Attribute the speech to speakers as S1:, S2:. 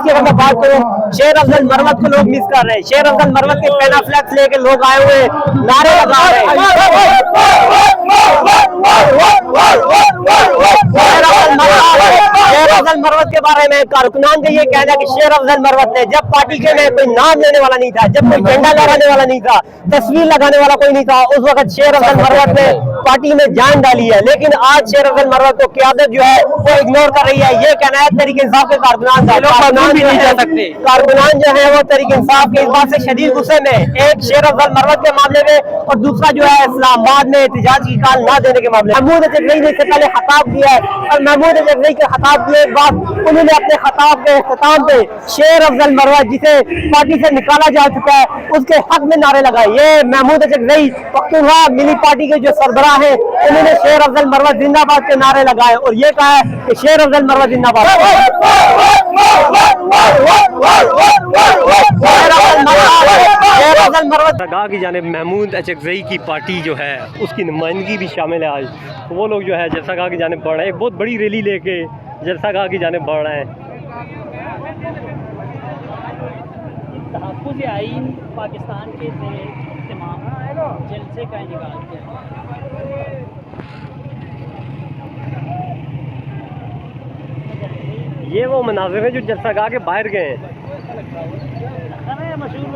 S1: की अगर मैं बात करूँ, शेर अफजल मरवत को लोग मिस कर रहे हैं। शेर अफजल मरवत के पेना फ्लैक्स लेके लोग आए हुए नारे लगा रहे हैं। शेर अफजल मरवत के बारे में कारकुनान का ये कहना है कि शेर अफजल मरवत ने जब पार्टी के में कोई नाम लेने वाला नहीं था, जब कोई झंडा लहराने वाला नहीं था, तस्वीर लगाने वाला कोई नहीं था, उस वक्त शेर अफजल मरवत ने पार्टी में जान डाली है। लेकिन आज शेर अफजल मरवत को क़यादत जो है वो इग्नोर कर रही है। ये कहना है तहरीक इंसाफ के कारकुनान का, कारकुनान भी नहीं जा सकते। कारकुनान जो है वो तहरीक इंसाफ के इस बात से शदीद गुस्से में, एक शेर अफजल मरवत के मामले में और दूसरा जो है इस्लामाबाद में एहतजाज की कॉल न देने के मामले। महमूद अजगरई ने इससे पहले खिताब किया है और महमूद अजगरई के खिताब के बाद उन्होंने अपने खिताब के इख्तिताम पे शेर अफजल मरवत जिसे पार्टी से निकाला जा चुका है उसके हक में नारे लगाए। ये महमूद अजगरई पख्तूनख्वा मिली पार्टी के जो सरबराह है उन्होंने शेर अफजल मरवत जिंदाबाद के नारे लगाए और ये कहा है कि शेर अफजल मरवत जिंदाबाद।
S2: कहा कि जाने महमूद अजगरई की पार्टी जो है उसकी नुमाइंदगी भी शामिल है आज। तो वो लोग जो है जैसा कहा कि जाने बढ़ रहे हैं, एक बहुत बड़ी रैली लेके जैसा कहा कि जाने बढ़ रहे हैं।
S3: तहफ़्फ़ुज़ आइन पाकिस्तान के तमाम जलसे का इनेकाद किया।
S2: ये वो मनाज़िर हैं जो जलसा गाह के बाहर गए हैं।
S3: मशहूर